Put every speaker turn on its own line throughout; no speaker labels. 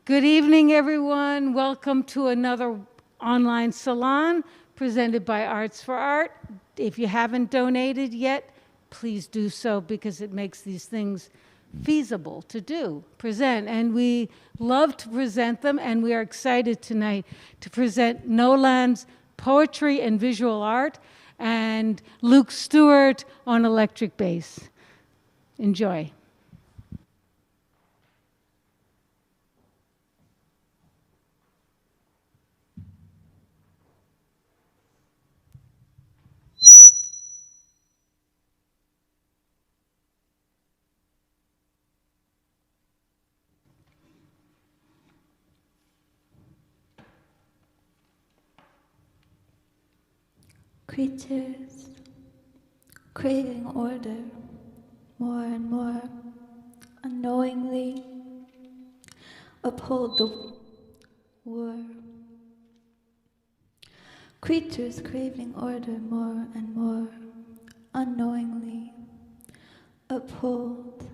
Good evening, everyone. Welcome to another online salon presented by Arts for Art. If you haven't donated yet, please do so because it makes these things feasible to do, present. And we love to present them, and we are excited tonight to present Nolan's poetry and visual art and Luke Stewart on electric bass. Enjoy.
Creatures craving order more and more, unknowingly uphold the war. Creatures craving order more and more, unknowingly uphold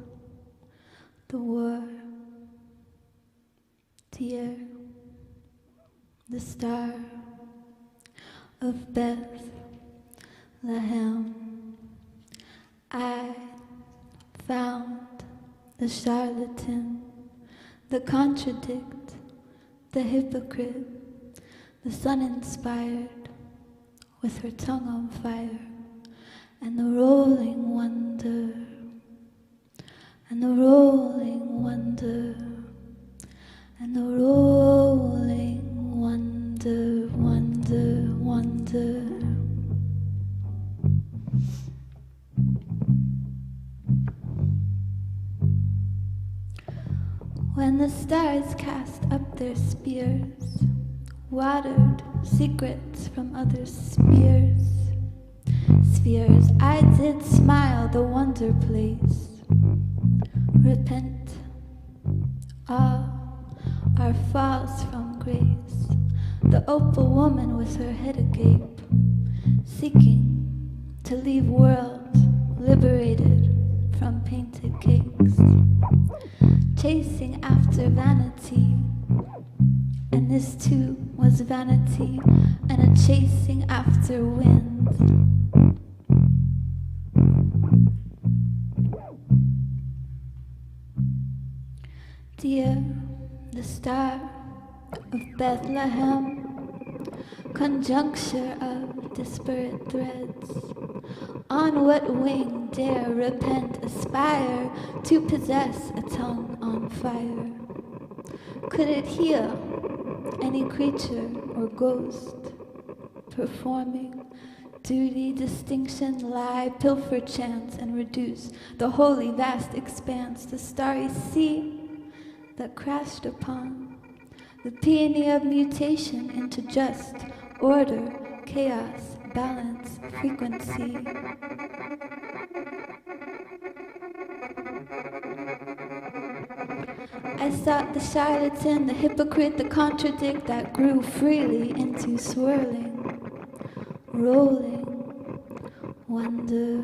the war. Dear, the star of Bethlehem, I found the charlatan, the contradict, the hypocrite, the sun inspired with her tongue on fire, and the rolling wonder, and the rolling wonder, and the rolling wonder, wonder, wonder. When the stars cast up their spears, watered secrets from other spheres, I did smile the wonder place. Repent, all are false from grace. The opal woman with her head agape, seeking to leave world liberated from painted cakes, chasing after vanity, and this too was vanity and a chasing after wind. Dear, the star of Bethlehem, conjuncture of disparate threads, on what wing dare repent, aspire to possess a tongue on fire? Could it heal any creature or ghost, performing duty, distinction, lie, pilfer, chance, and reduce the holy vast expanse, the starry sea that crashed upon the peony of mutation into just order, chaos, balance, frequency. I sought the charlatan, the hypocrite, the contradict that grew freely into swirling, rolling wonder.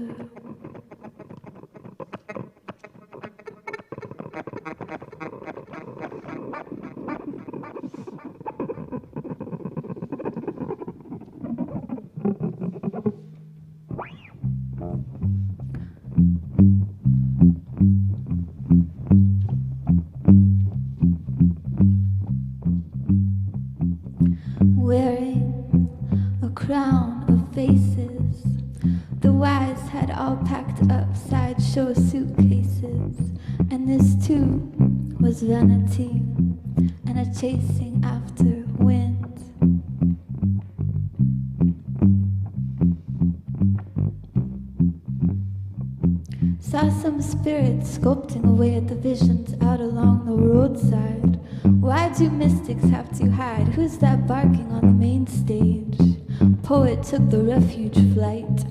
Wearing a crown of faces, the wise had all packed up sideshow suitcases, and this too was vanity and a chasing after wind. Saw some spirits sculpting away at the visions out along the roadside. Why do mystics have to hide? Who's that barking on the main stage? Poet took the refuge flight,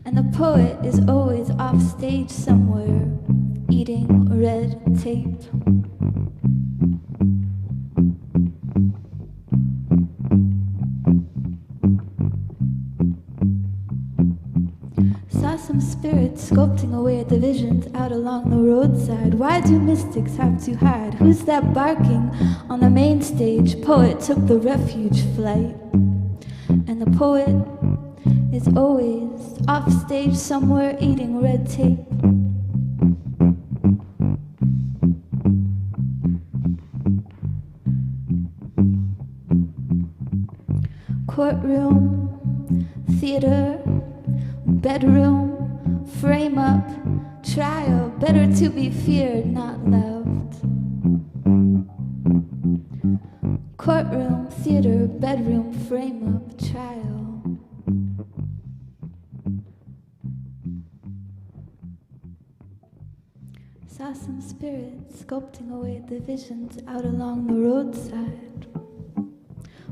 and the poet is always off stage somewhere, eating red tape. Saw some some spirits sculpting away at the visions out along the roadside. Why do mystics have to hide? Who's that barking on the main stage? Poet took the refuge flight, and the poet is always off stage somewhere eating red tape. Courtroom, theater, bedroom, frame up, trial, better to be feared, not loved. Courtroom, theater, bedroom, frame up, trial. Saw some spirits sculpting away at the visions out along the roadside.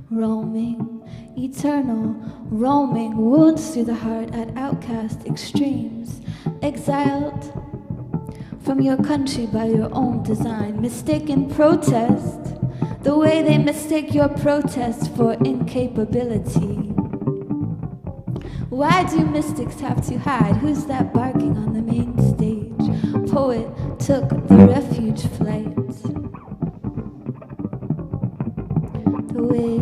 Roaming, eternal, roaming, wounds through the heart at outcast extremes, exiled from your country by your own design, mistaken protest, the way they mistake your protest for incapability. Why do mystics have to hide? Who's that barking on the main stage? Poet took the refuge flight. The way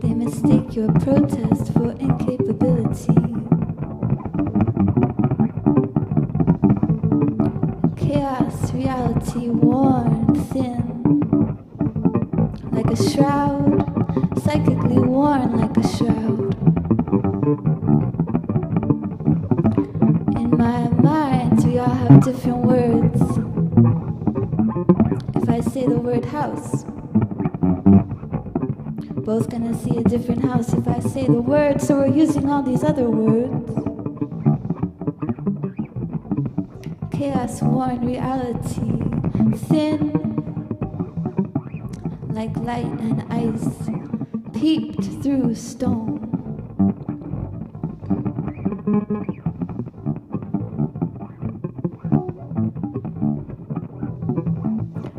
they mistake your protest for incapability. Chaos, reality, worn thin, like a shroud, psychically worn like a shroud. In my mind, we all have different words. If I say the word house, both gonna see a different house if I say the word, so we're using all these other words. Chaos, worn, reality, thin, like light and ice, peeped through stone.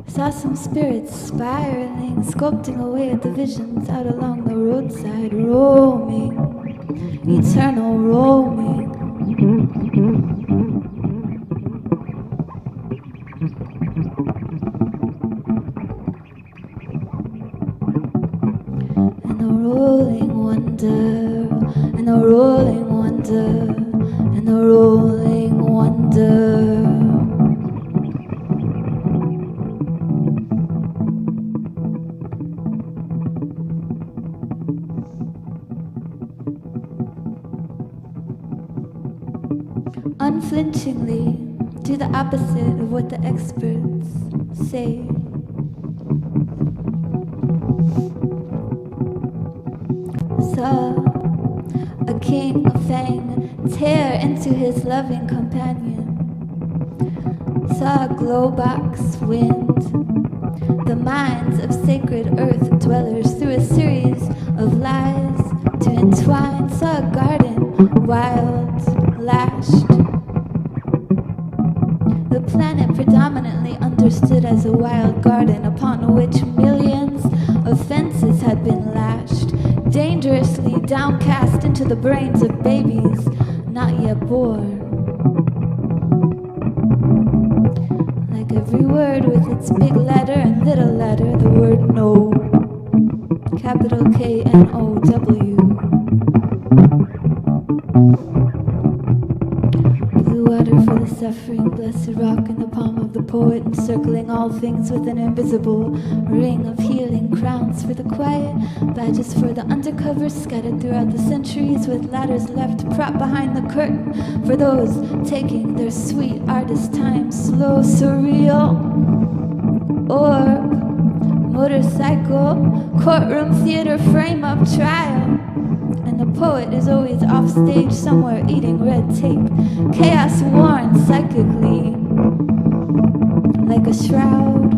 Saw some spirits spiraling, sculpting away at the visions out along the roadside, roaming, eternal roaming. And a rolling wonder, and a rolling wonder, and a rolling wonder. Unflinchingly, do the opposite of what the experts say. Saw a king of fang tear into his loving companion. Saw a glow box wind the minds of sacred earth dwellers through a series of lies to entwine. Saw a garden wild, lashed. The planet predominantly understood as a wild garden upon which millions of fences had been lashed, dangerously downcast into the brains of babies not yet born. Like every word with its big letter and little letter, the word no, capital K-N-O-W. Water for the suffering, blessed rock in the palm of the poet, encircling all things with an invisible ring of healing, crowns for the quiet, badges for the undercover, scattered throughout the centuries, with ladders left propped behind the curtain for those taking their sweet artist time, slow, surreal, or motorcycle, courtroom, theater, frame-up, trial. And the poet is always off stage somewhere eating red tape. Chaos worn psychically like a shroud.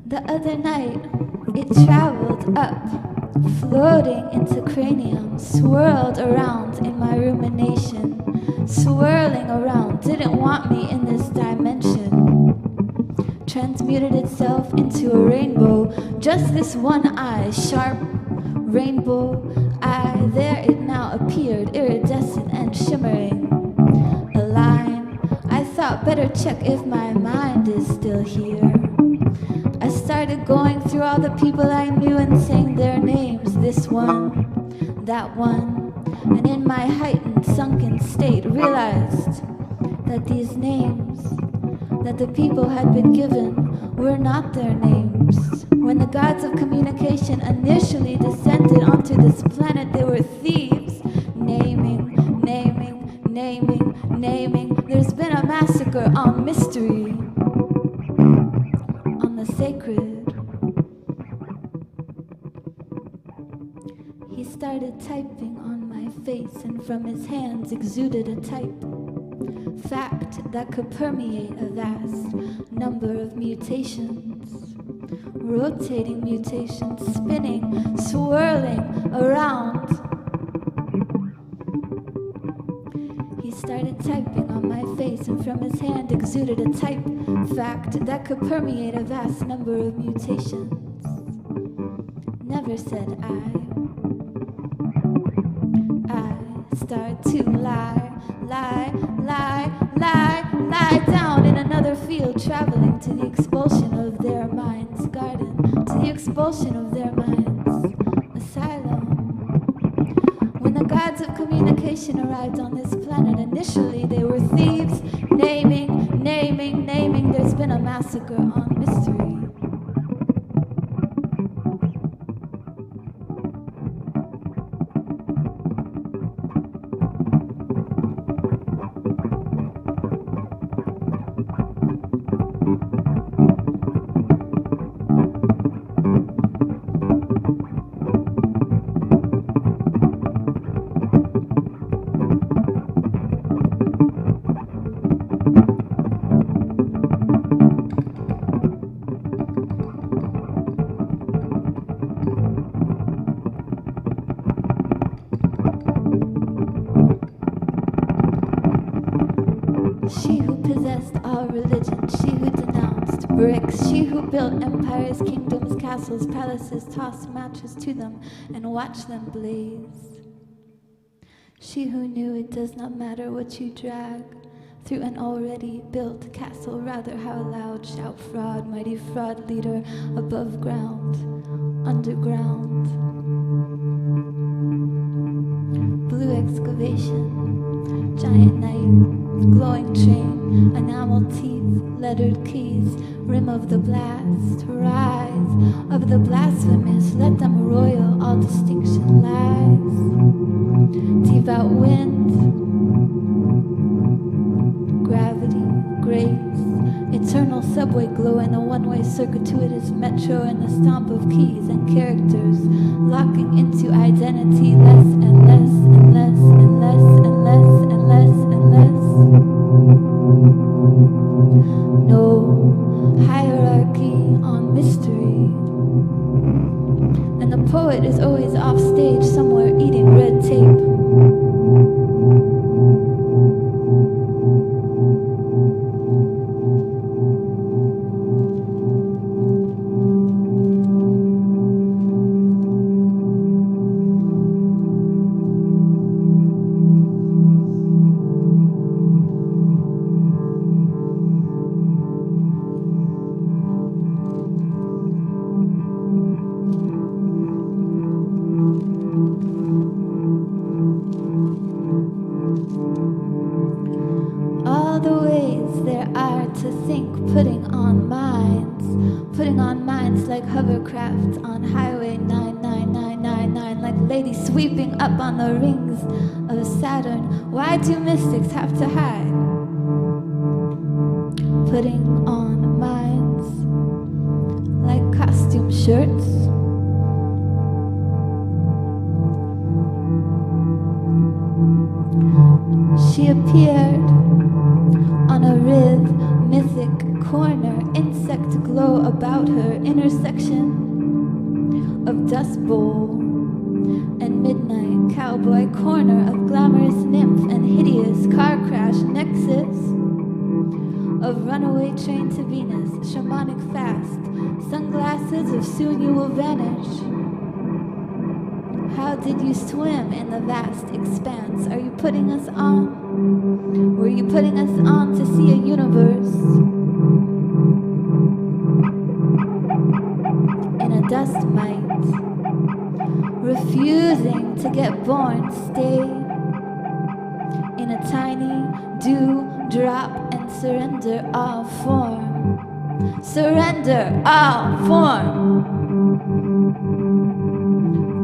The other night, it traveled up floating into cranium, swirled around in my rumination, swirling around, didn't want me in this dimension, transmuted itself into a rainbow, just this one eye, sharp rainbow eye, there it now appeared, iridescent and shimmering, a line. I thought better check if my mind is still here. I started going through all the people I knew and saying their names, this one, that one, and in my heightened, sunken state realized that these names that the people had been given were not their names. When the gods of communication initially descended onto this planet, they were thieves, naming, naming, naming, naming. There's been a massacre on mystery, on the sacred. He started typing on my face, and from his hands exuded a type, fact that could permeate a vast number of mutations, rotating mutations, spinning, swirling around. He started typing on my face, and from his hand exuded a type, fact that could permeate a vast number of mutations. Never said I start to lie, lie, lie, lie, lie down in another field, traveling to the expulsion of their mind's garden, to the expulsion of their mind's asylum. When the gods of communication arrived on this planet, initially they were thieves, naming, naming, naming. There's been a massacre on mystery. She who possessed all religion, she who denounced bricks, she who built empires, kingdoms, castles, palaces, tossed matches to them and watched them blaze. She who knew it does not matter what you drag through an already built castle, rather how loud shout fraud, mighty fraud leader, above ground, underground. Blue excavation, giant knight, glowing chain, enamel teeth, lettered keys, rim of the blast, rise of the blasphemous, let them royal, all distinction lies. Devout wind, gravity, grace, eternal subway glow in a one-way circuitous metro, and the stomp of keys and characters, locking into identity, less and less and less and less and less and less and less. No hierarchy on mystery, and the poet is always off stage somewhere eating red tape. Like hovercraft on Highway 99999, like ladies sweeping up on the rings of Saturn. Why do mystics have to hide? Putting on minds like costume shirts. She appeared on a rhythmic corner, insect glow about her, intersection of dust bowl. and midnight cowboy corner of glamorous nymph and hideous car crash nexus of runaway train to Venus, shamanic fast, sunglasses of soon you will vanish. How did you swim in the vast expanse? Are you putting us on? Were you putting us on to see a universe in a dust mite, refusing to get born, stay in a tiny dew drop and surrender all form. Surrender all form.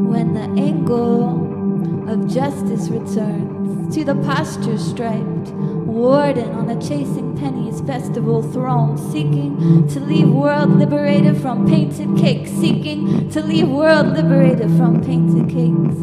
When the angle of justice returns to the posture striped warden on a chasing pennies festival throne, seeking to leave world liberated from painted cakes, seeking to leave world liberated from painted cakes.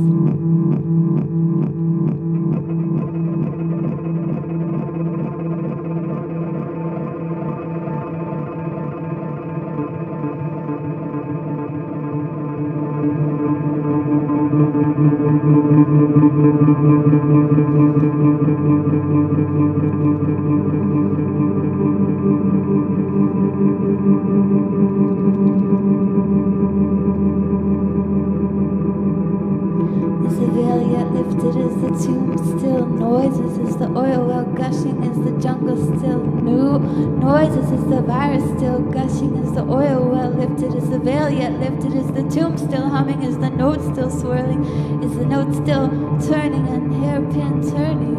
The virus still gushing, is the oil well lifted, is the veil yet lifted, is the tomb still humming, is the note still swirling, is the note still turning and hairpin turning?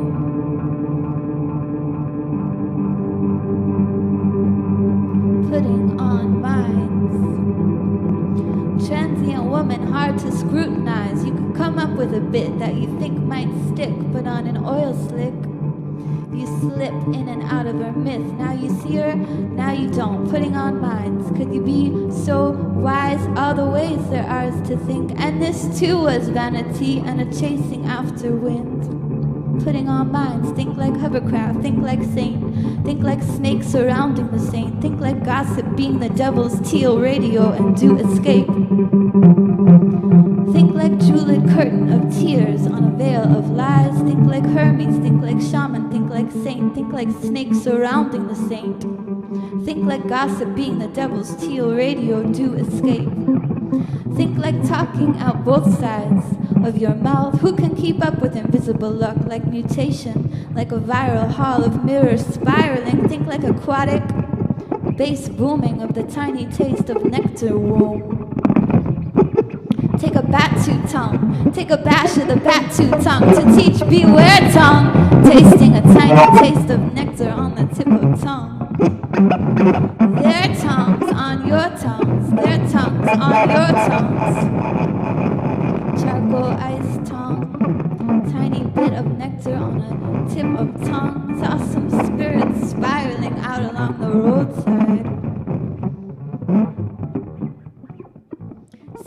Putting on minds. Transient woman, hard to scrutinize. You could come up with a bit that you think might stick, but on an oil slick you slip in and out of her myth. Now you see her, now you don't. Putting on minds. Could you be so wise? All the ways there are to think. And this too was vanity and a chasing after wind. Putting on minds. Think like hovercraft. Think like saint. Think like snakes surrounding the saint. Think like gossip being the devil's teal radio and do escape. Think like jeweled curtain of tears on a veil of lies. Think like Hermes, think like shaman, think like saint. Think like snakes surrounding the saint. Think like gossip being the devil's teal radio, do escape. Think like talking out both sides of your mouth. Who can keep up with invisible luck? Like mutation, like a viral hall of mirrors spiraling. Think like aquatic bass booming of the tiny taste of nectar womb. Take a bat-toot tongue, take a bash of the bat-toot tongue to teach beware tongue, tasting a tiny taste of nectar on the tip of tongue. Their tongues on your tongues, their tongues on your tongues. Charcoal ice tongue, tiny bit of nectar on a tip of tongue. Saw some spirits spiraling out along the roadside.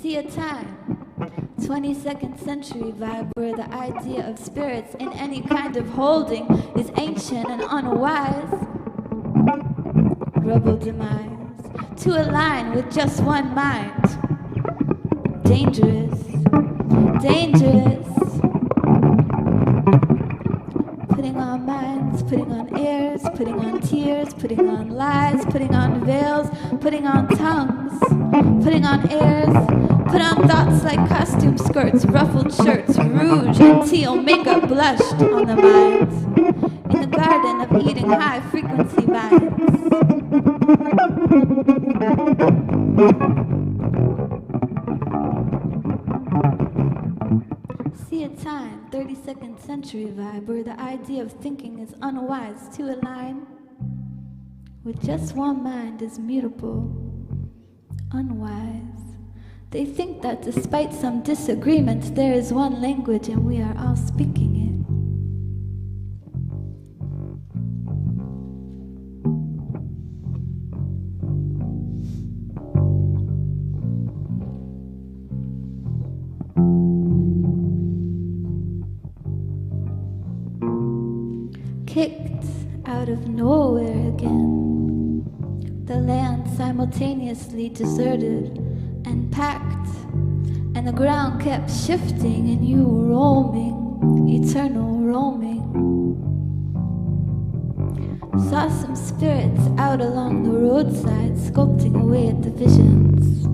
See a time, 22nd century vibe where the idea of spirits in any kind of holding is ancient and unwise. Rubble demise, to align with just one mind. Dangerous, dangerous. Putting on minds, putting on airs, putting on tears, putting on lies, putting on veils, putting on tongues, putting on airs. Put on thoughts like costume skirts, ruffled shirts, rouge and teal makeup blushed on the minds. In the garden of eating high frequency vines. See a time, 32nd century vibe, where the idea of thinking is unwise to align with just one mind is mutable, unwise. They think that despite some disagreements, there is one language and we are all speaking it. Kicked out of nowhere again, the land simultaneously deserted and packed and the ground kept shifting, and you roaming, eternal roaming. Saw some spirits out along the roadside, sculpting away at the visions.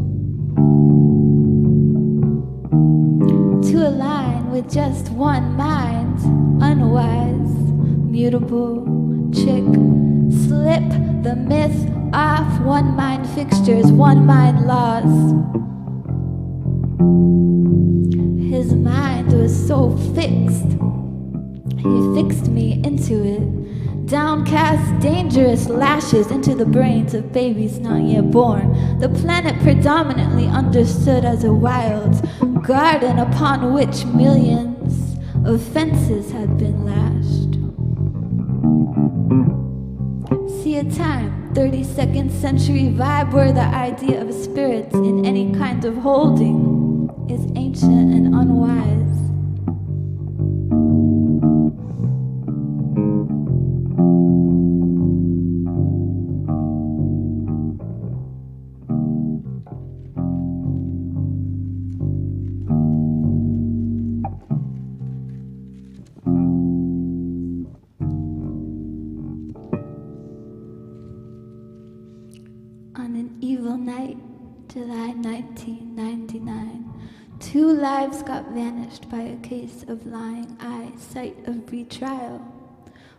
To align with just one mind, unwise, mutable, trick, slip the myth off, one mind fixtures, one mind laws. His mind was so fixed, he fixed me into it. Downcast, dangerous lashes into the brains of babies not yet born. The planet predominantly understood as a wild garden upon which millions of fences had been lashed. See a time, 32nd century vibe where the idea of spirits in any kind of holding is ancient and unwise. On an evil night, July 1999, 2 lives got vanished by a case of lying eye, sight of retrial,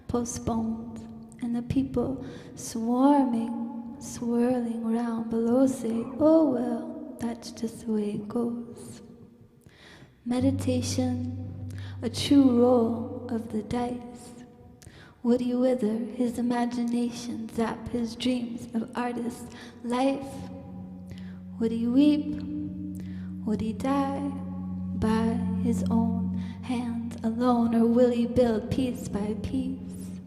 postponed, and the people swarming, swirling round below say, oh well, that's just the way it goes. Meditation, a true roll of the dice. Would he wither his imagination, zap his dreams of artist life? Would he weep? Would he die by his own hand alone, or will he build piece by piece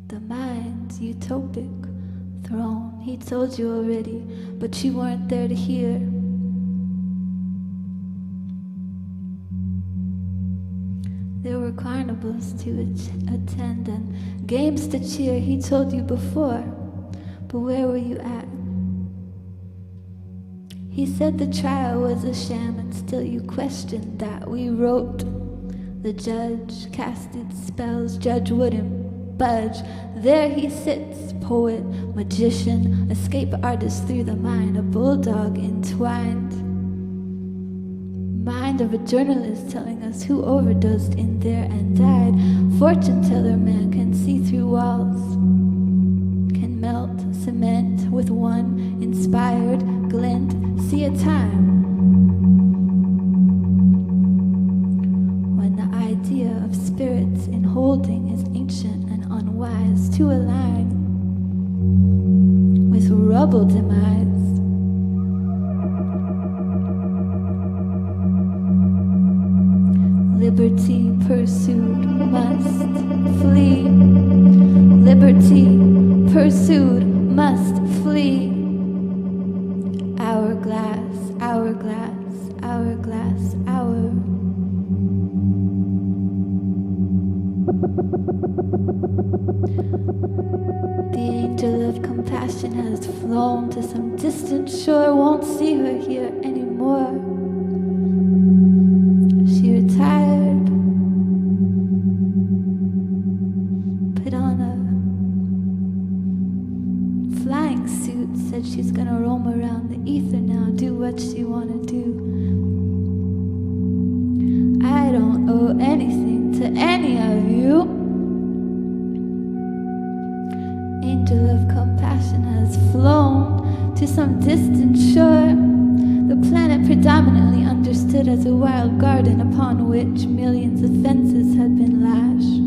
the mind's utopic throne? He told you already, but you weren't there to hear. There were carnivals to attend and games to cheer, he told you before, but where were you at? He said the trial was a sham, and still you questioned that. We wrote, the judge casted spells, judge wouldn't budge. There he sits, poet, magician, escape artist through the mind, a bulldog entwined. Mind of a journalist telling us who overdosed in there and died. Fortune teller man can see through walls, can melt cement with one inspired glint. See a time when the idea of spirits in holding is ancient and unwise, to align with rubble demise. Liberty pursued must flee. Liberty pursued must flee. Hourglass, hourglass, hourglass, hour. The angel of compassion has flown to some distant shore, won't see her here anymore. She retired, put on a flying suit, said she's gonna roam around the ether now, do what she wanna do. I don't owe anything to any of you. Angel of compassion has flown to some distant shore. The planet predominantly understood as a wild garden upon which millions of fences had been lashed.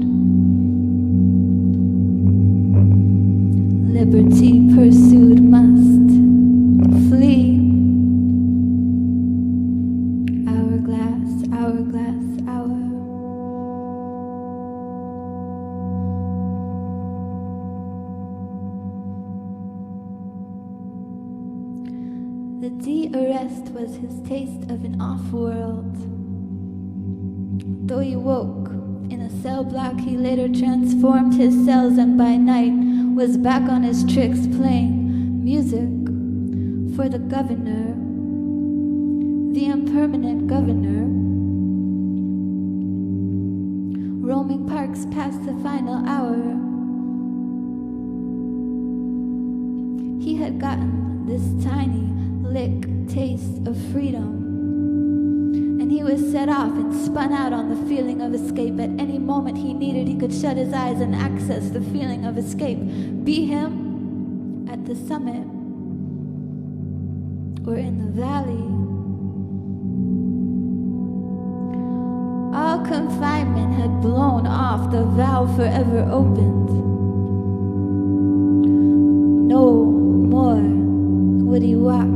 Liberty pursued must flee. Hourglass, hourglass, hour. The de-arrest was his taste of an off-world. Though he woke in a cell block, he later transformed his cells, and by night was back on his tricks, playing music for the governor. the impermanent governor, roaming parks past the final hour. He had gotten this tiny lick taste of freedom, and he was set off and spun out on the feeling of escape. At any moment he needed, he could shut his eyes and access the feeling of escape. Be him at the summit or in the valley. All confinement had blown off, the valve forever opened. No more would he walk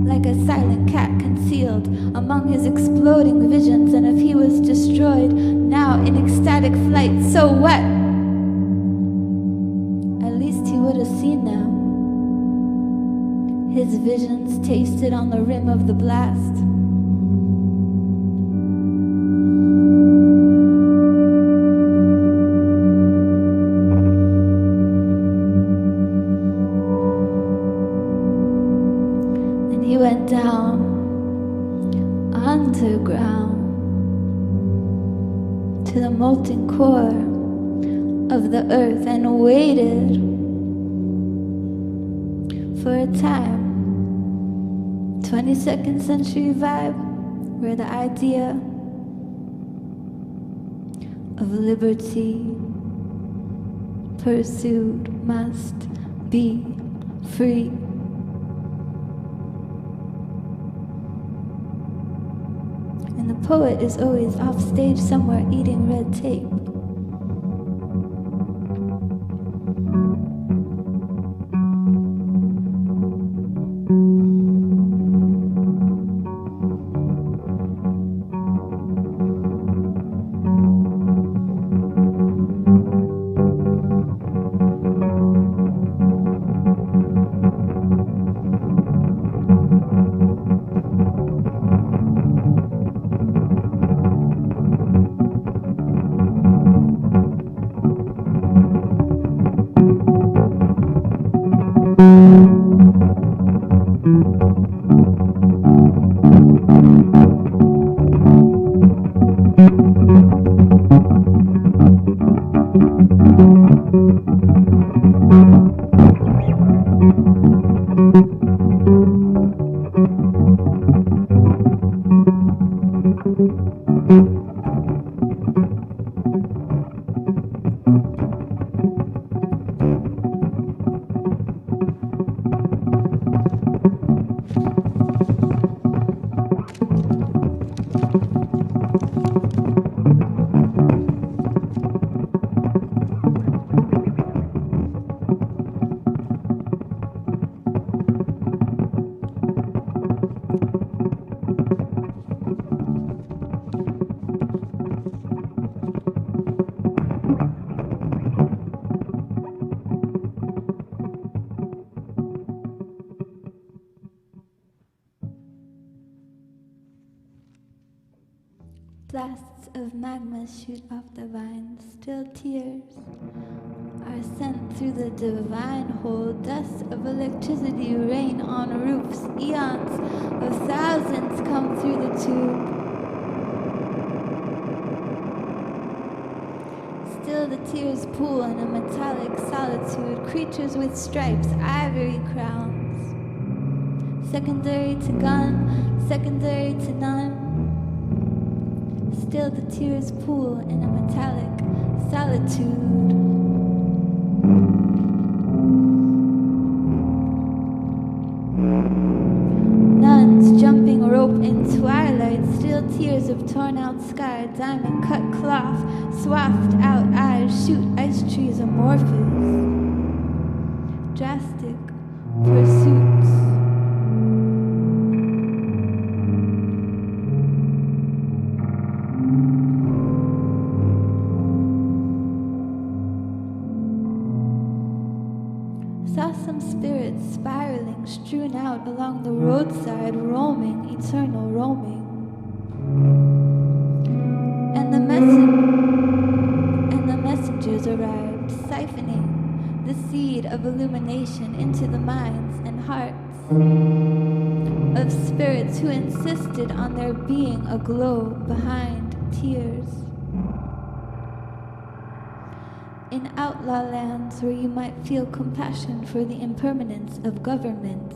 like a silent cat concealed among his exploding visions, and if he was destroyed now in ecstatic flight, so what? At least he would have seen them. His visions tasted on the rim of the blast. He went down underground to the molten core of the earth and waited for a time. 22nd century vibe where the idea of liberty pursued must be free. And the poet is always off stage somewhere eating red tape. Blasts of magma shoot off the vines, still tears are sent through the divine hole. Dust of electricity rain on roofs, eons of thousands come through the tube. Still the tears pool in a metallic solitude, creatures with stripes, ivory crowns. Secondary to gun, secondary to none. Still the tears pool in a metallic solitude. Nuns jumping rope in twilight, still tears of torn out sky, diamond cut cloth, swathed out eyes, shoot ice trees amorphous. Drastic pursuits. Saw some spirits spiraling, strewn out along the roadside, roaming, eternal roaming. And the messengers arrived, siphoning the seed of illumination into the minds and hearts of of spirits who insisted on there being a glow behind tears. In outlaw lands where you might feel compassion for the impermanence of governments,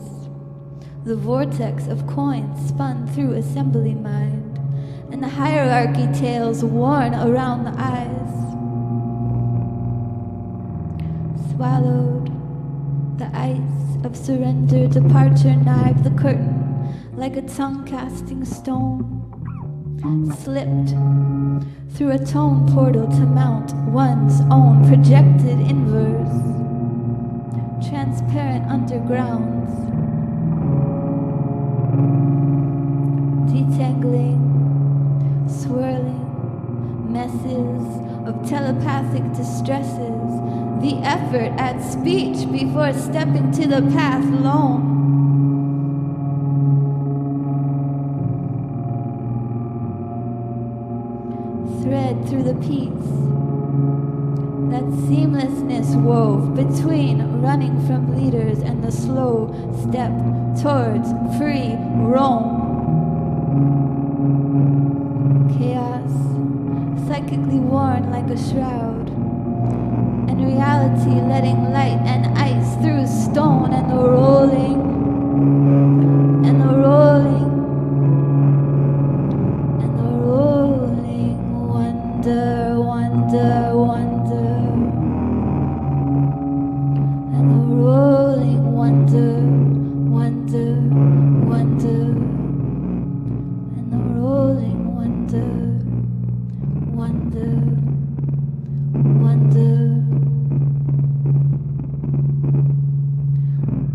the vortex of coins spun through assembly mind, and the hierarchy tails worn around the eyes. Swallowed, the ice of surrender departure knived the curtain like a tongue-casting stone. Slipped through a tone portal to mount one's own projected inverse. Transparent undergrounds, detangling, swirling messes of telepathic distresses, the effort at speech before stepping to the path lone. Thread through the peace that seamlessness wove between running from leaders and the slow step towards free roam. Chaos, psychically worn like a shroud, and reality letting light and ice through stone, and the rolling, and the rolling, and the rolling, wonder, wonder, wonder, and the rolling, wonder, wonder, wonder, and the rolling, wonder, wonder, wonder,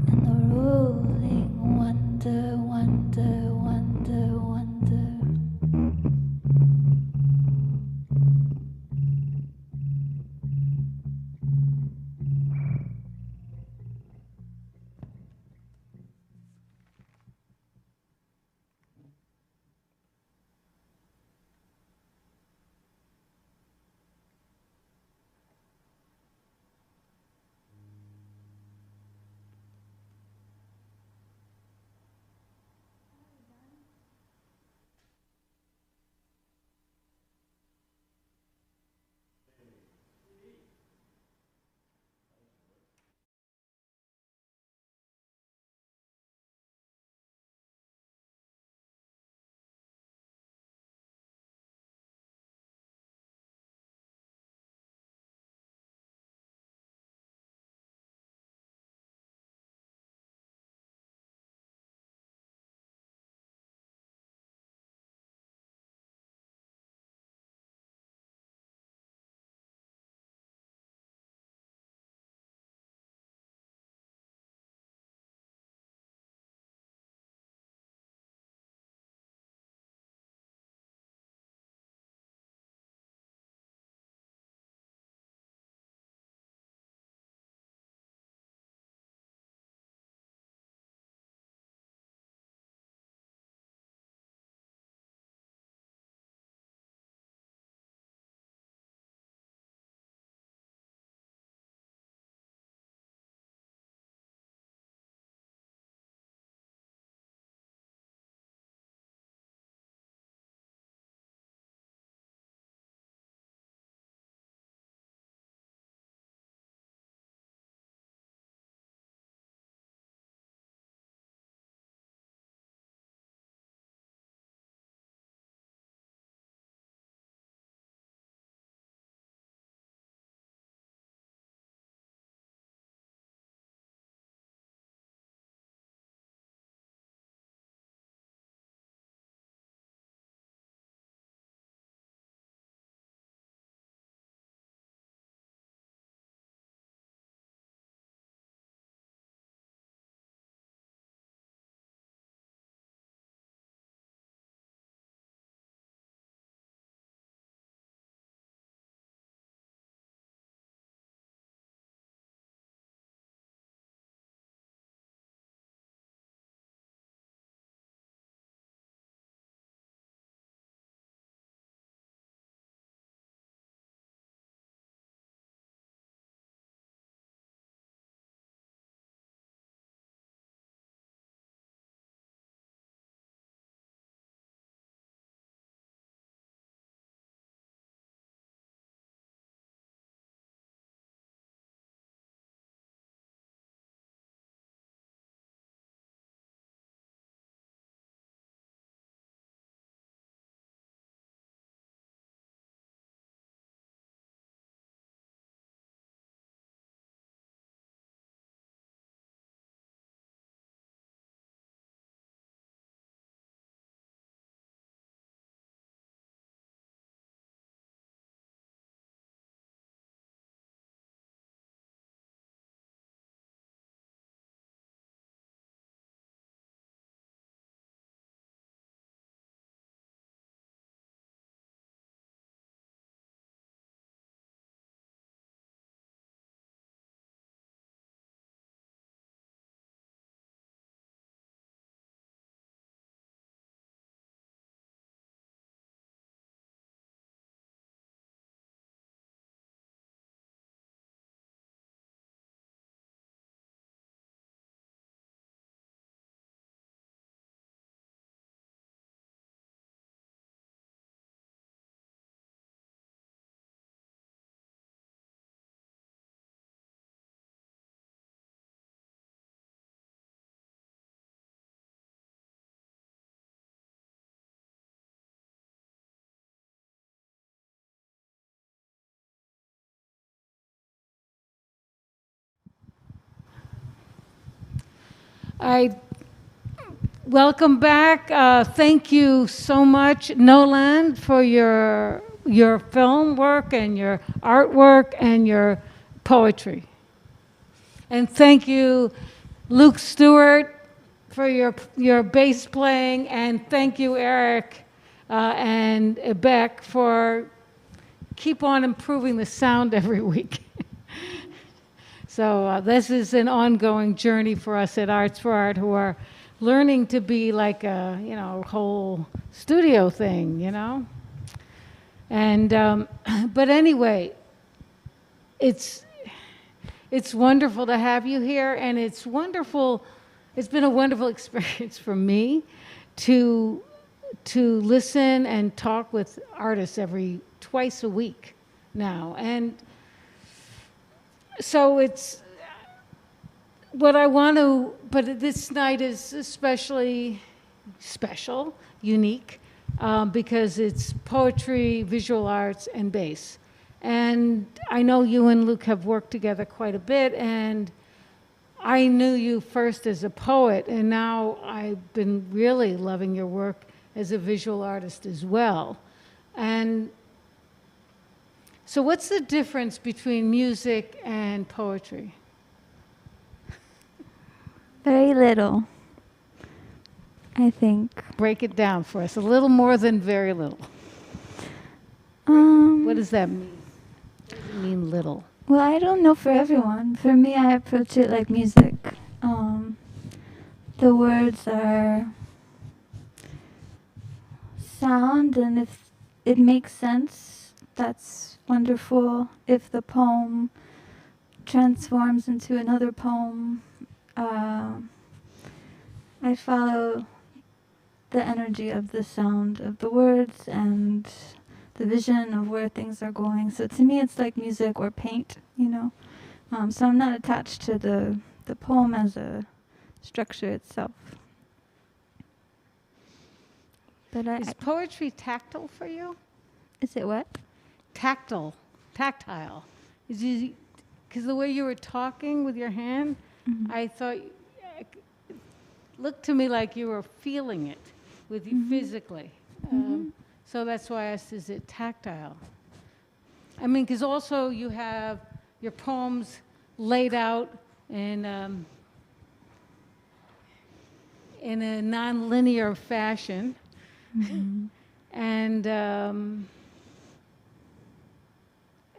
and the rolling.
I welcome back. Thank you so much, Nolan, for your film work and your artwork and your poetry. And thank you, Luke Stewart, for your bass playing, and thank you, Eric and Beck, for keep on improving the sound every week. So this is an ongoing journey for us at Arts for Art, who are learning to be like a, whole studio thing, And, but anyway, it's wonderful to have you here, and it's been a wonderful experience for me to listen and talk with artists twice a week now. And so it's what I want to, but this night is especially special, unique, because it's poetry, visual arts, and bass. And I know you and Luke have worked together quite a bit, and I knew you first as a poet, and now I've been really loving your work as a visual artist as well. And so what's the difference between music and poetry?
Very little, I think.
Break it down for us. A little more than very little. What does that mean? What does it mean, little?
Well, I don't know for everyone. For me, I approach it like music. The words are sound, and if it makes sense, that's wonderful. If the poem transforms into another poem, I follow the energy of the sound of the words and the vision of where things are going. So to me, it's like music or paint, So I'm not attached to the poem as a structure itself. But
Is poetry tactile for you?
Is it what?
Tactile. Because the way you were talking with your hand, I thought, it looked to me like you were feeling it with you physically. So that's why I asked, is it tactile? I mean, because also you have your poems laid out in a non-linear fashion. And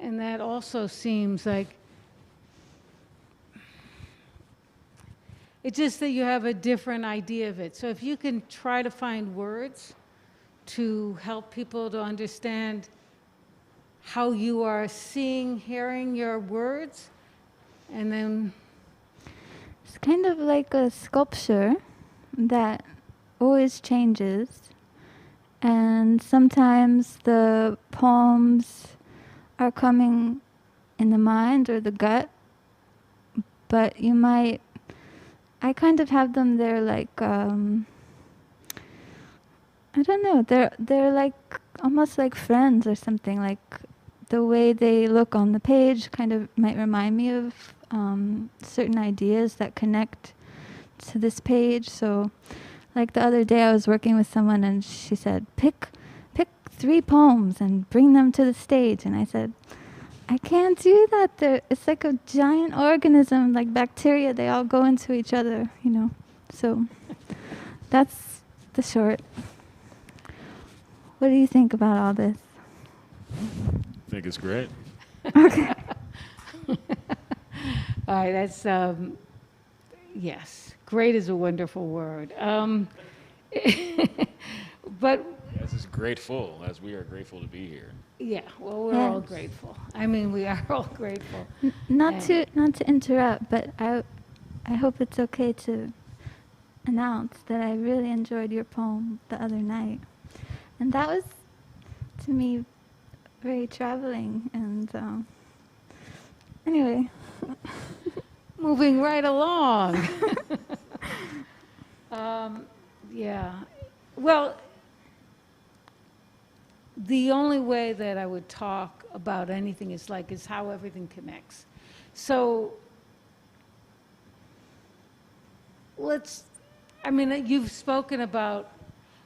that also seems like it's just that you have a different idea of it. So if you can try to find words to help people to understand how you are hearing your words, and then...
It's kind of like a sculpture that always changes. And sometimes the poems are coming in the mind or the gut, but I kind of have them there like, I don't know, they're like almost like friends or something. Like the way they look on the page kind of might remind me of certain ideas that connect to this page. So like the other day I was working with someone and she said, pick 3 poems and bring them to the stage. And I said, I can't do that. It's like a giant organism, like bacteria. They all go into each other, So that's the short. What do you think about all this?
I think it's great.
Okay.
All right, that's, yes, great is a wonderful word. But...
This is grateful, as we are grateful to be here.
Yeah, well, we're all grateful. I mean, we are all grateful.
Not to interrupt, but I hope it's okay to announce that I really enjoyed your poem the other night. And that was, to me, very traveling. And anyway.
Moving right along. Yeah. Well, the only way that I would talk about anything is how everything connects. So let's, I mean, you've spoken about,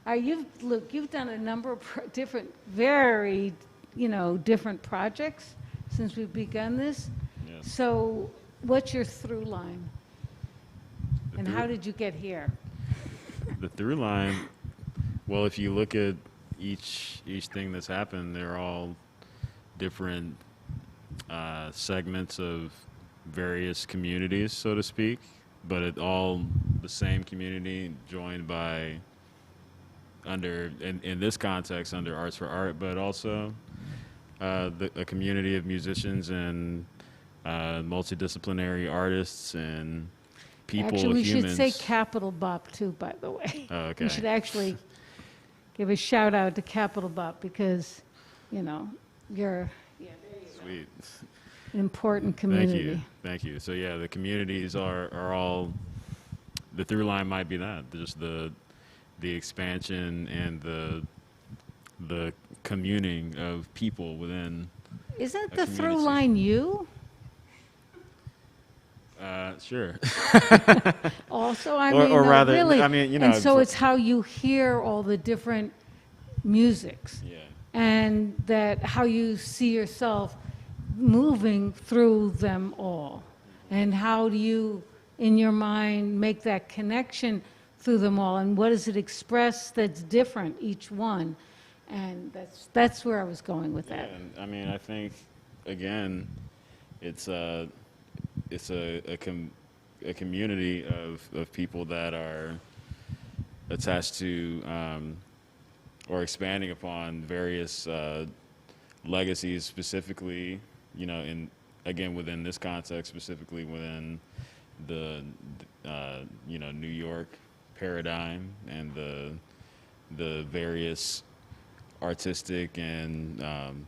you've done a number of different, very, different projects since we've begun this.
Yes.
So what's your through line? And how did you get here?
The through line, well, if you look at each thing that's happened, they're all different segments of various communities, so to speak, but it all the same community joined by in this context under Arts for Art, but also a community of musicians and multidisciplinary artists and people,
actually, we
humans.
should say Capital Bop too, by the way.
Oh, okay.
We should actually give a shout out to Capital Bop because, you're
Sweet.
an important community.
Thank you. So yeah, the communities are all, the through line might be that, just the expansion and the communing of people within.
Isn't
a
the through
community.
line you?
Sure.
Also, I
Or-
mean,
or rather,
really.
I mean,
and so it's how you hear all the different musics.
Yeah.
And that how you see yourself moving through them all. And how do you, in your mind, make that connection through them all? And what does it express that's different, each one? And that's where I was going with that.
Yeah, and I mean, I think, again, it's a community of people that are attached to or expanding upon various legacies, specifically, within this context, specifically within the New York paradigm and the various artistic and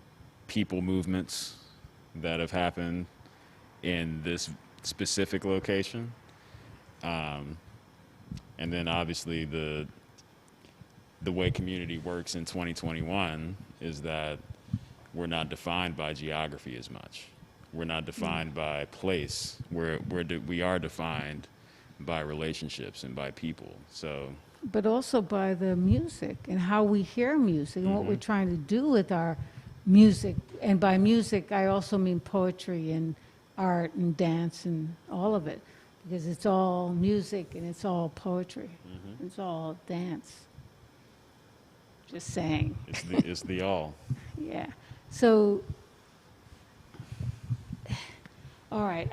people movements that have happened in this specific location. And then obviously the way community works in 2021 is that we're not defined by geography as much. We're not defined by place. We are defined by relationships and by people. So,
But also by the music and how we hear music and what we're trying to do with our music. And by music, I also mean poetry and art and dance and all of it, because it's all music and it's all poetry. It's all dance. Just saying.
it's the all.
Yeah. So, all right.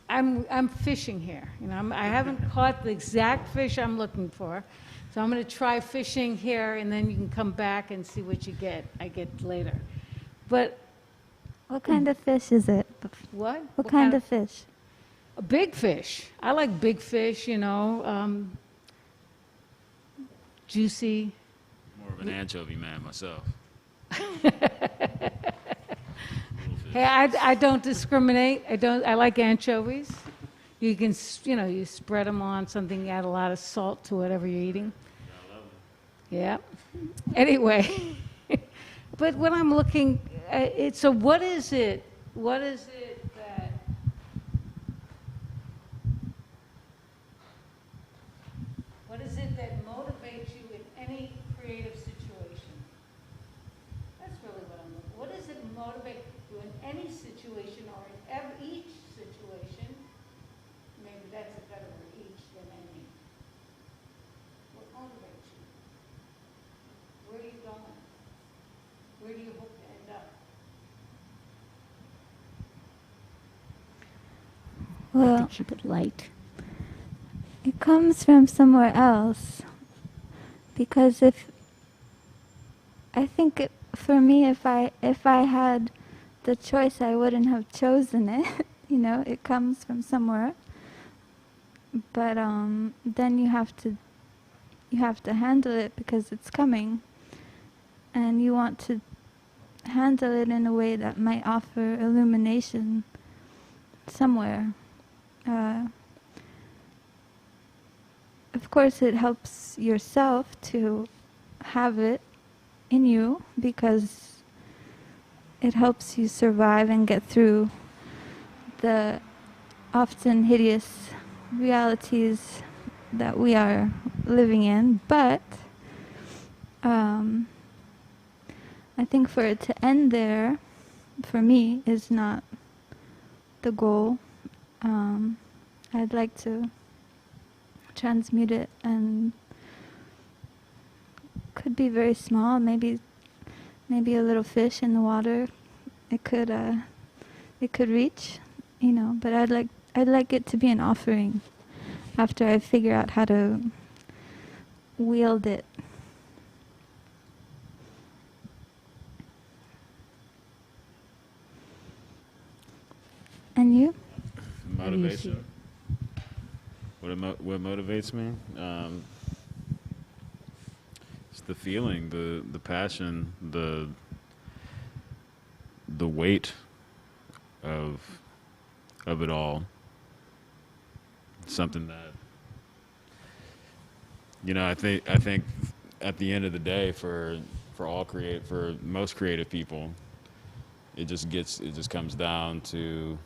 I'm fishing here. I haven't caught the exact fish I'm looking for, so I'm going to try fishing here, and then you can come back and see what you get. I get later. But
What kind of fish is it?
what?
What kind of fish?
A big fish. I like big fish. Juicy.
More of an anchovy man myself.
Hey, I don't discriminate. I like anchovies. You can, you spread them on something, add a lot of salt to whatever you're eating. Yeah. Anyway, but when I'm looking, so what is it? What is it that? What is it that motivates you in any creative situation? That's really what I'm looking. What does it motivate you in any situation or in each situation? Maybe that's a better word, each than any. What motivates you? Where are you going? Where do you hope to end up?
Well,
Keep it light.
it comes from somewhere else. Because for me, if I had the choice, I wouldn't have chosen it. It comes from somewhere. But then you have to handle it because it's coming, and you want to handle it in a way that might offer illumination somewhere. Of course, it helps yourself to have it in you because it helps you survive and get through the often hideous realities that we are living in, but I think for it to end there, for me, is not the goal. I'd like to transmute it, and could be very small, maybe a little fish in the water. It could reach, but I'd like it to be an offering after I figure out how to wield it. And you?
Motivation. What motivates me? It's the feeling, the passion, the weight of it all. Something that I think at the end of the day, for most creative people, it just comes down to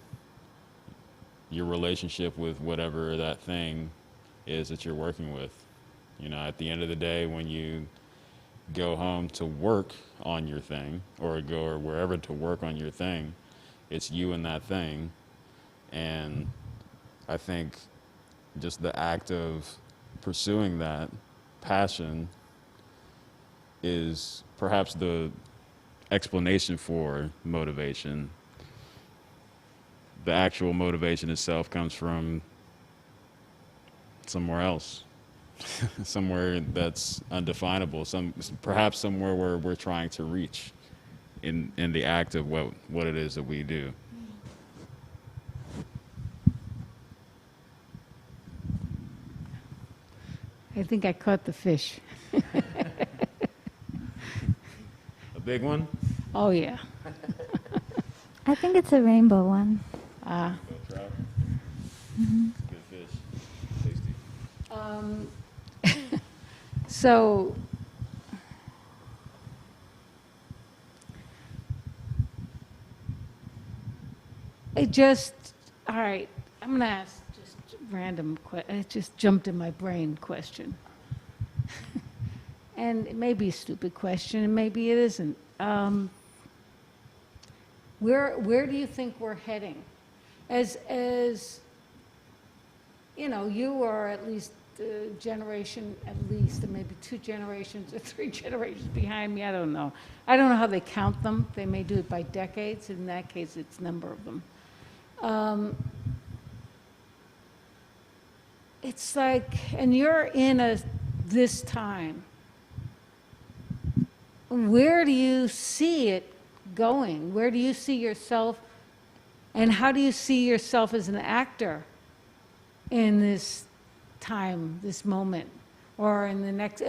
your relationship with whatever that thing is that you're working with. At the end of the day, when you go home to work on your thing, or go wherever to work on your thing, it's you and that thing. And I think just the act of pursuing that passion is perhaps the explanation for motivation. The actual motivation itself comes from somewhere else, somewhere that's undefinable, perhaps somewhere where we're trying to reach in the act of what it is that we do.
I think I caught the fish.
A big one?
Oh, yeah.
I think it's a rainbow one.
Trout.
Mm-hmm.
Good fish. Tasty.
So, all right, I'm going to ask just random, it just jumped in my brain question. And it may be a stupid question, and maybe it isn't. Where do you think we're heading? As you are at least a generation, and maybe 2 generations or 3 generations behind me. I don't know how they count them. They may do it by decades. In that case, it's a number of them. It's like, and you're in this time. Where do you see it going? Where do you see yourself, and how do you see yourself as an actor in this time, this moment, or in the next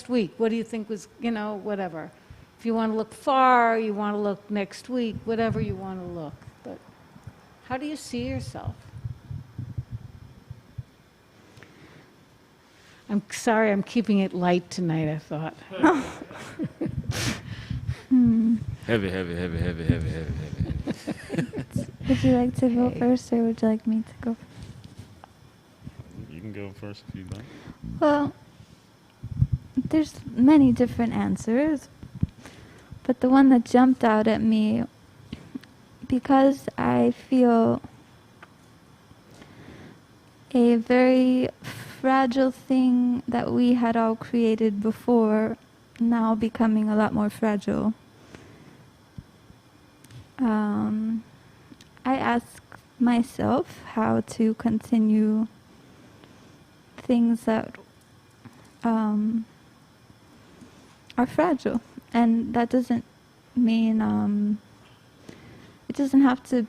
week? What do you think was, whatever. If you want to look far, you want to look next week, whatever you want to look. But how do you see yourself? I'm sorry, I'm keeping it light tonight, I thought.
Heavy.
Would you like to go first, or would you like me to go?
You can go first if you'd like.
Well, there's many different answers, but the one that jumped out at me, because I feel a very fragile thing that we had all created before now becoming a lot more fragile. I ask myself how to continue things that are fragile, and that doesn't mean it doesn't have to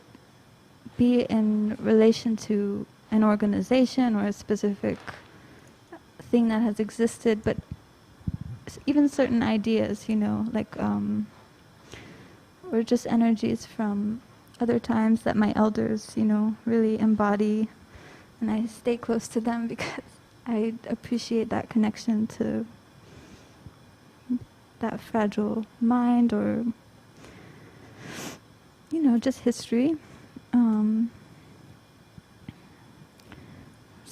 be in relation to an organization or a specific thing that has existed, but even certain ideas, or just energies from other times that my elders, really embody, and I stay close to them because I appreciate that connection to that fragile mind, or just history.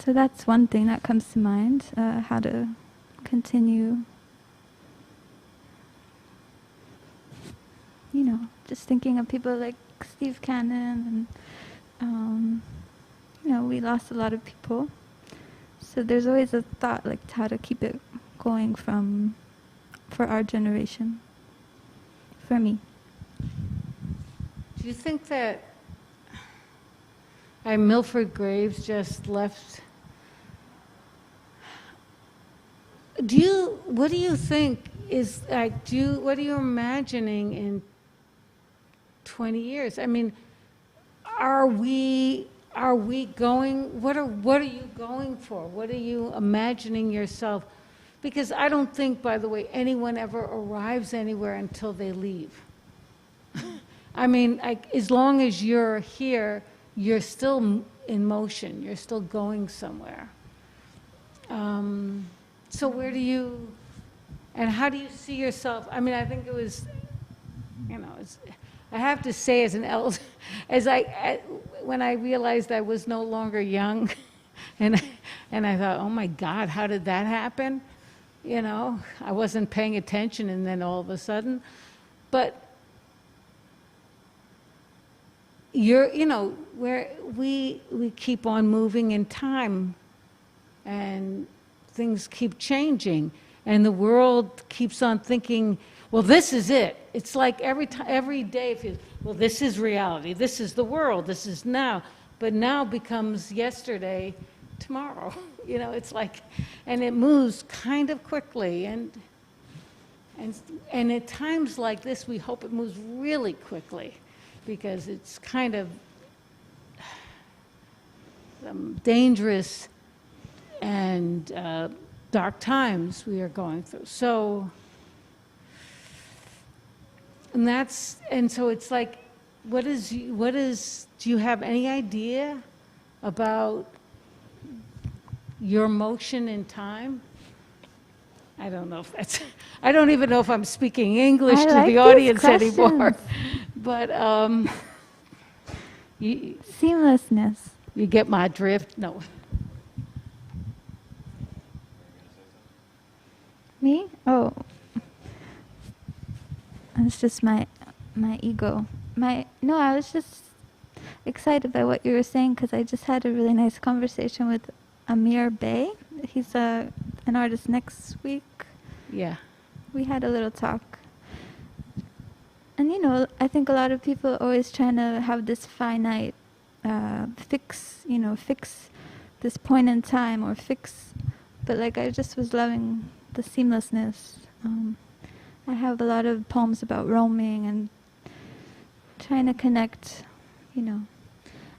So that's one thing that comes to mind, how to continue, just thinking of people like Steve Cannon, and we lost a lot of people. So there's always a thought like how to keep it going for our generation, for me.
Do you think that Milford Graves just left? What do you think is like? What are you imagining in 20 years? I mean, are we going? What are you going for? What are you imagining yourself? Because I don't think, by the way, anyone ever arrives anywhere until they leave. I mean, as long as you're here, you're still in motion. You're still going somewhere. So where do you, and how do you see yourself? I mean, I think it was, I have to say, as an elder, when I realized I was no longer young, and I thought, oh my God, how did that happen? I wasn't paying attention, and then all of a sudden, but where we keep on moving in time, and things keep changing, and the world keeps on thinking, well, this is it. It's like every day, well, this is reality. This is the world. This is now. But now becomes yesterday, tomorrow. It's like, and it moves kind of quickly. And at times like this, we hope it moves really quickly, because it's kind of dangerous and dark times we are going through. So, so it's like, do you have any idea about your motion in time? I don't know if that's, I don't even know if I'm speaking English to the audience anymore. But
seamlessness.
You get my drift? No.
Me? Oh. It's just my ego. No, I was just excited by what you were saying, because I just had a really nice conversation with Amir Bey. He's an artist next week.
Yeah.
We had a little talk. And I think a lot of people are always trying to have this finite fix this point in time, or but like I just was loving the seamlessness. I have a lot of poems about roaming and trying to connect,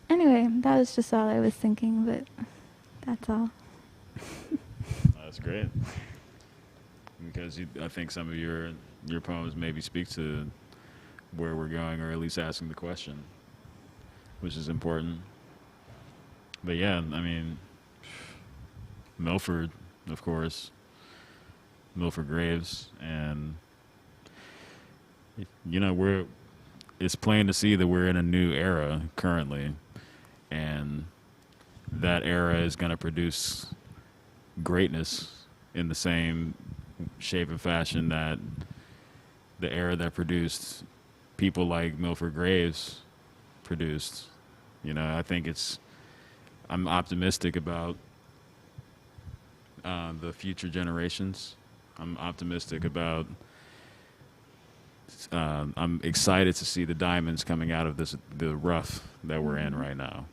Anyway, that was just all I was thinking, but that's all.
That's great. Because I think some of your poems maybe speak to where we're going, or at least asking the question, which is important. But yeah, I mean, Milford, of course, Milford Graves, and it's plain to see that we're in a new era currently, and that era is going to produce greatness in the same shape and fashion that the era that produced people like Milford Graves produced. I think I'm optimistic about the future generations. I'm optimistic about, I'm excited to see the diamonds coming out of the rough that we're in right now.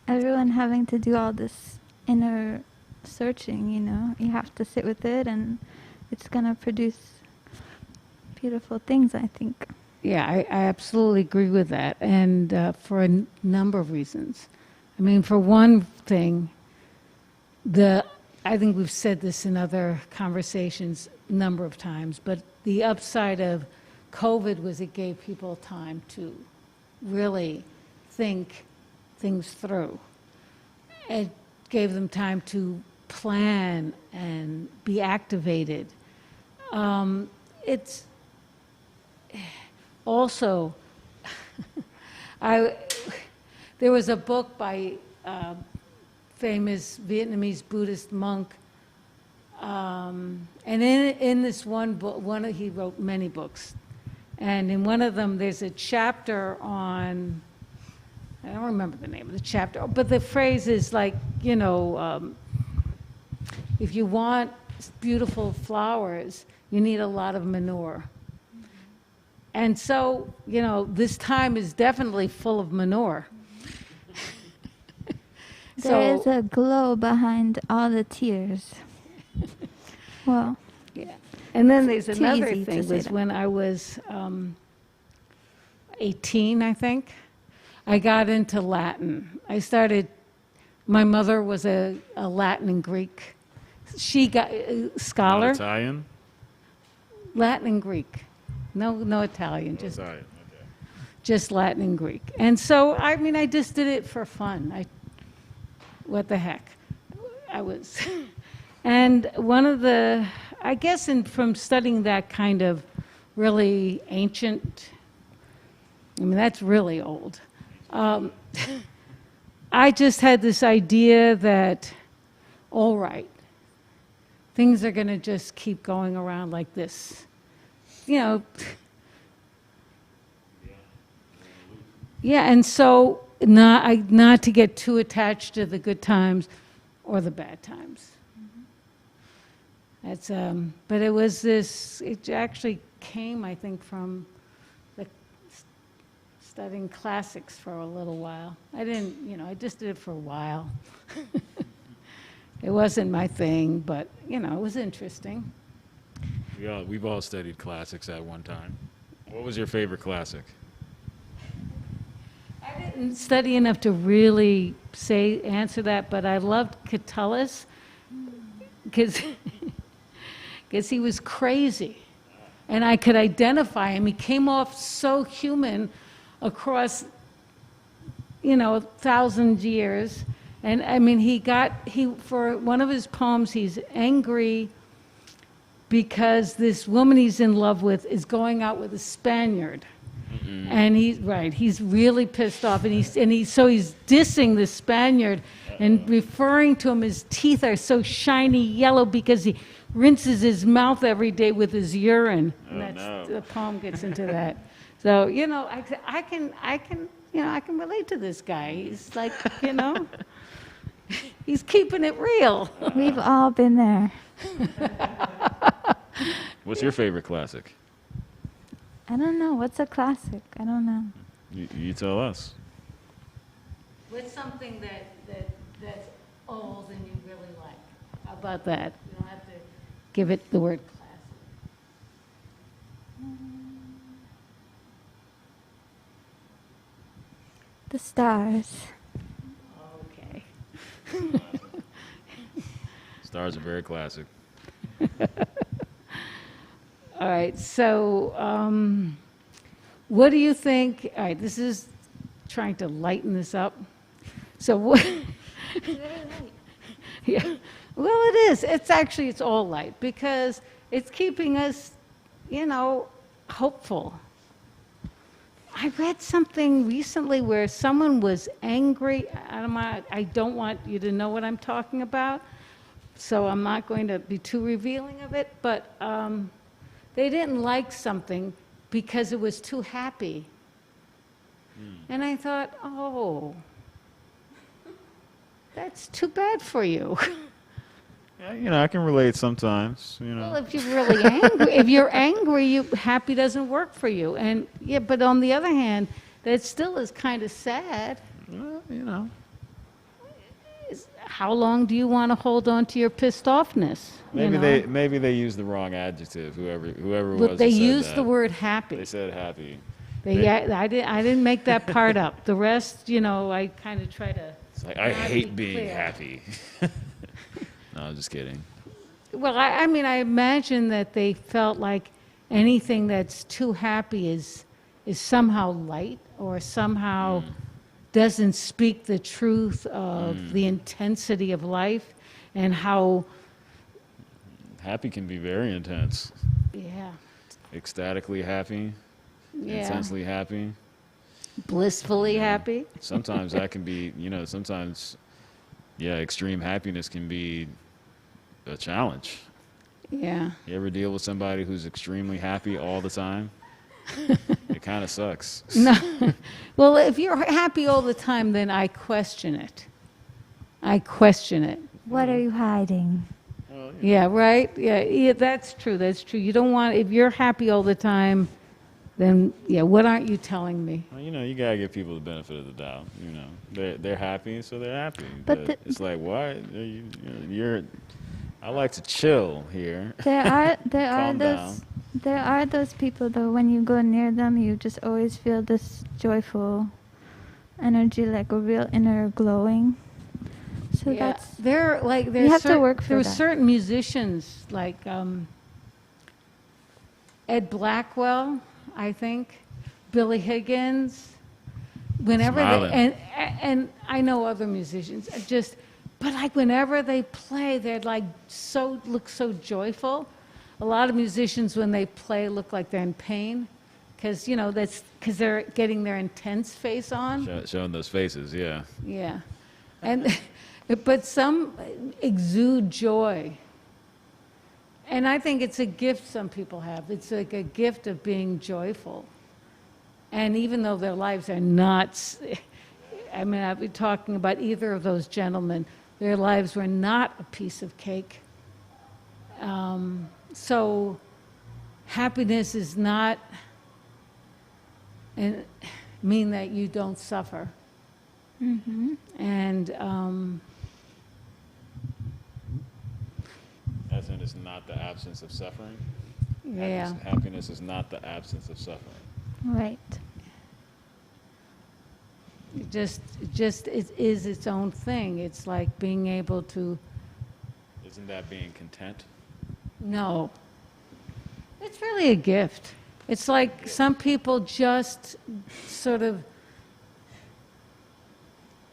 Everyone having to do all this inner searching, you have to sit with it, and it's going to produce beautiful things, I think.
Yeah, I absolutely agree with that, and for a number of reasons. I mean, for one thing, I think we've said this in other conversations a number of times, but the upside of COVID was it gave people time to really think things through. It gave them time to plan and be activated. It's also, there was a book by famous Vietnamese Buddhist monk. And in this one book, he wrote many books. And in one of them, there's a chapter on, I don't remember the name of the chapter, but the phrase is like, you know, if you want beautiful flowers, you need a lot of manure. And so, you know, this time is definitely full of manure.
There is a glow behind all the tears. Well,
yeah. And then there's
too
another
easy to
thing,
say
was
that.
when I was 18, I think, I got into Latin. My mother was a Latin and Greek. She got scholar.
Not Italian?
Latin and Greek. No Italian,
Oh,
just
Italian. Okay.
just Latin and Greek. And so, I mean, I just did it for fun. What the heck? And one of the, I guess from studying that kind of really ancient, I mean, that's really old. I just had this idea that, all right, things are going to just keep going around like this. You know, yeah, and so not to get too attached to the good times or the bad times. That's but it was this. It actually came, I think, from studying classics for a little while. I didn't, you know, I just did it for a while. It wasn't my thing, but you know, it was interesting.
We've all studied classics at one time. What was your favorite classic?
I didn't study enough to really answer that, but I loved Catullus because he was crazy, and I could identify him. He came off so human across, you know, 1,000 years, and I mean, for one of his poems, he's angry because this woman he's in love with is going out with a Spaniard. Mm-hmm. And he's really pissed off, and he's dissing the Spaniard and referring to him, his teeth are so shiny yellow because he rinses his mouth every day with his urine. And the poem gets into that. So, you know, I can relate to this guy. He's like, you know, he's keeping it real.
We've all been there.
What's your favorite classic?
I don't know. What's a classic? I don't know.
You tell us.
What's something that's old and you really like? How about that? You don't have to give it the word classic.
The stars.
Okay.
Stars are very classic.
All right, so what do you think? All right, this is trying to lighten this up. So what? Yeah, well, it is. It's all light because it's keeping us, you know, hopeful. I read something recently where someone was angry. I don't want you to know what I'm talking about, so I'm not going to be too revealing of it, but they didn't like something because it was too happy. And I thought, oh, that's too bad for you.
Yeah, you know, I can relate sometimes. You know.
Well, if you're really angry, if you're angry, happy doesn't work for you. And yeah, but on the other hand, that still is kind of sad.
Well, you know.
How long do you want to hold on to your pissed offness?
Maybe they used the wrong adjective. Whoever it was.
They
that said
used
that.
the word happy.
They said happy.
I didn't make that part up. The rest, you know, I kind of try to.
It's like I hate
be
being
clear.
happy. No, I'm just kidding.
Well, I mean, I imagine that they felt like anything that's too happy is somehow light or somehow doesn't speak the truth of the intensity of life and how.
Happy can be very intense.
Yeah.
Ecstatically happy.
Yeah.
Intensely happy.
Blissfully happy.
Sometimes that can be, you know, sometimes yeah, extreme happiness can be a challenge.
Yeah.
You ever deal with somebody who's extremely happy all the time? It kind of sucks.
No. Well, if you're happy all the time, then I question it. I question it.
What are you hiding?
Well,
Yeah, right? Yeah, yeah, that's true. That's true. You don't want, if you're happy all the time, then, yeah, what aren't you telling me?
well, you gotta give people the benefit of the doubt. They're happy, so they're happy.
But
But it's like, why? You're. I like to chill here.
There are
Calm
those
down.
there are those people though. When you go near them, you just always feel this joyful energy, like a real inner glowing. So
Yeah,
that's
there, like,
you
there's
have to work for
there are
that.
certain musicians, like Ed Blackwell, I think, Billy Higgins. Whenever
Smiling.
and I know other musicians, but like whenever they play, they're like look so joyful. A lot of musicians, when they play, look like they're in pain, because that's because they're getting their intense face on.
Showing those faces, yeah.
Yeah, and but some exude joy, and I think it's a gift some people have. It's like a gift of being joyful, and even though their lives are not, I mean, I'll be talking about either of those gentlemen. Their lives were not a piece of cake. So happiness is not mean that you don't suffer.
Mm-hmm.
And
As in, it's not the absence of suffering.
yeah,
Happiness is not the absence of suffering.
right.
it is its own thing. It's like being able to
Isn't that being content?
know. It's really a gift. It's like some people just sort of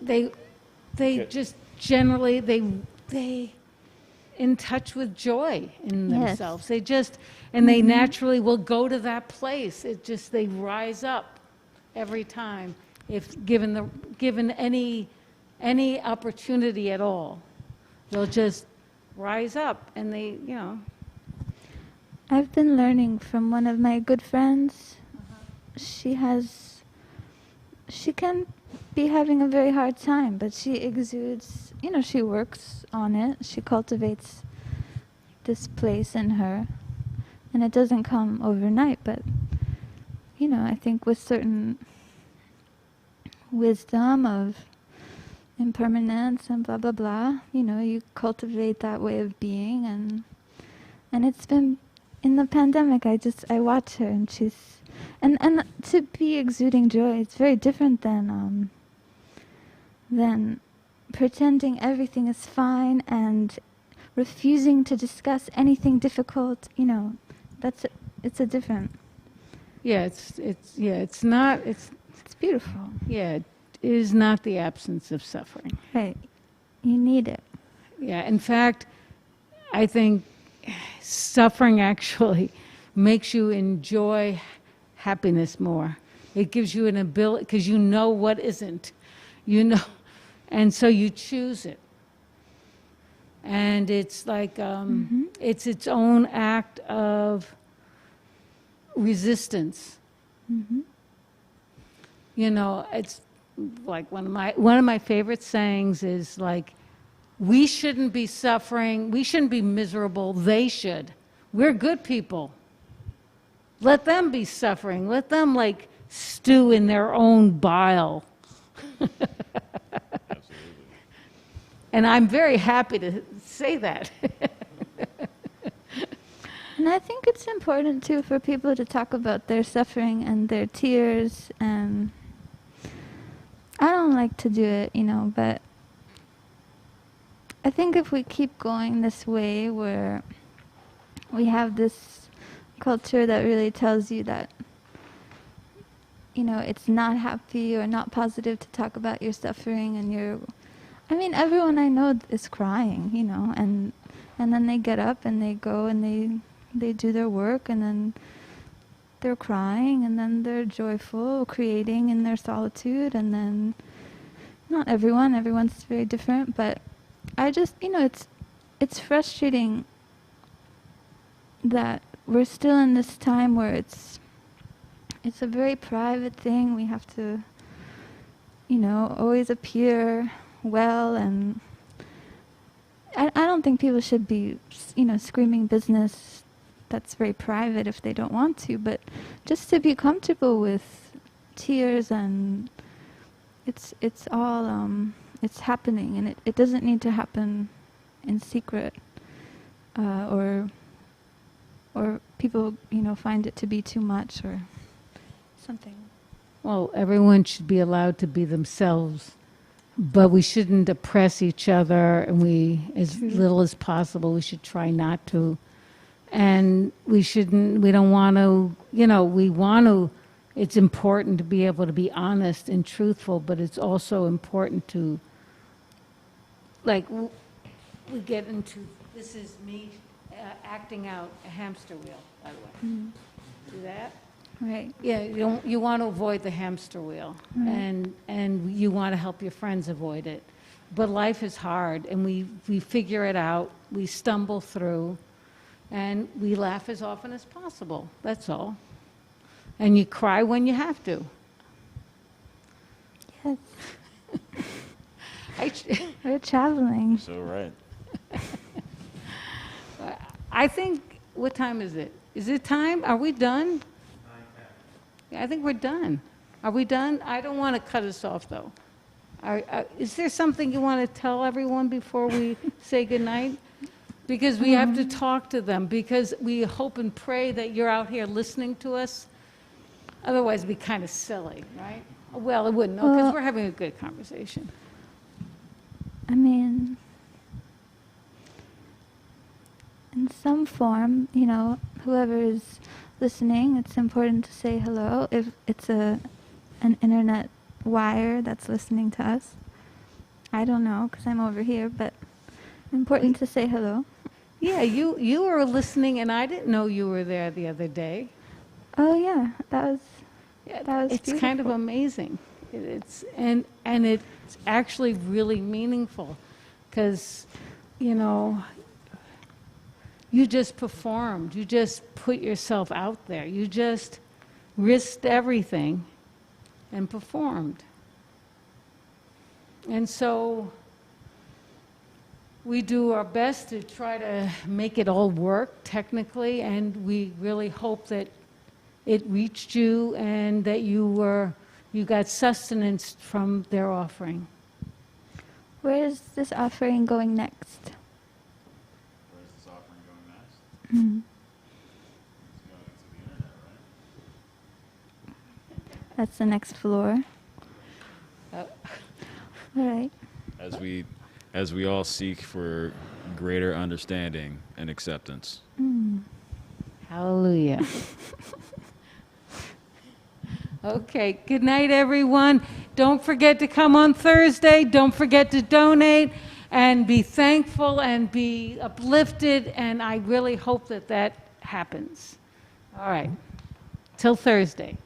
they
Good.
just generally they in touch with joy in
Yes.
themselves. They just and they naturally will go to that place. It just they rise up every time if given any opportunity at all. They'll just rise up and
I've been learning from one of my good friends. She can be having a very hard time, but she exudes, she works on it. She cultivates this place in her. And it doesn't come overnight, but, I think with certain wisdom of impermanence and blah, blah, blah, you cultivate that way of being. And it's been, in the pandemic, I watch her and she's, and to be exuding joy, it's very different than pretending everything is fine and refusing to discuss anything difficult. It's a different.
it's not
It's beautiful,
it is not the absence of suffering.
right? You need it.
Yeah, in fact, I think suffering actually makes you enjoy happiness more. It gives you an ability, because you know what isn't, and so you choose it. And it's like, it's its own act of resistance.
Mm-hmm.
It's like one of my favorite sayings is like, we shouldn't be suffering, we shouldn't be miserable, they should. We're good people. Let them be suffering. Let them like stew in their own bile.
Absolutely.
And I'm very happy to say that.
And I think it's important too for people to talk about their suffering and their tears. And I don't like to do it, but I think if we keep going this way, where we have this culture that really tells you that, it's not happy or not positive to talk about your suffering, and everyone I know is crying, and then they get up and they go and they do their work, and then they're crying, and then they're joyful, creating in their solitude, and then not everyone's very different, but I just, it's frustrating that we're still in this time where it's a very private thing. We have to, always appear well, and I don't think people should be, screaming business that's very private if they don't want to, but just to be comfortable with tears, and it's all, it's happening, and it doesn't need to happen in secret, or people, find it to be too much or something.
Well, everyone should be allowed to be themselves, but we shouldn't oppress each other, and as little as possible, we should try not to. And we don't want to, it's important to be able to be honest and truthful, but it's also important to, like, we get into, this is me acting out a hamster wheel, by the way.
Mm.
See that?
Right.
Yeah, you want to avoid the hamster wheel,
Right.
and you want to help your friends avoid it. But life is hard, and we figure it out, we stumble through, and we laugh as often as possible. That's all. And you cry when you have to.
Yes. We're traveling.
So right.
I think, what time is it? Is it time? Are we done? Yeah, I think we're done. Are we done? I don't want to cut us off, though. Is there something you want to tell everyone before we say goodnight? Because we have to talk to them, because we hope and pray that you're out here listening to us. Otherwise, it'd be kind of silly, right? Well, it wouldn't, because we're having a good conversation.
I mean, in some form, whoever is listening, it's important to say hello. If it's an internet wire that's listening to us, I don't know, because I'm over here, but important to say hello.
Yeah, you were listening, and I didn't know you were there the other day.
Oh yeah, that was
It's kind of
beautiful.
amazing. And it's actually really meaningful, because you just performed. You just put yourself out there. You just risked everything and performed. And so we do our best to try to make it all work technically, and we really hope that it reached you and that you got sustenance from their offering.
Where is this offering going next?
Where's this offering going next?
Mm.
It's going into the internet, right?
That's the next floor. All right.
As we all seek for greater understanding and acceptance.
Mm.
Hallelujah. Okay, good night, everyone. Don't forget to come on Thursday. Don't forget to donate and be thankful and be uplifted, and I really hope that happens. All right, till Thursday.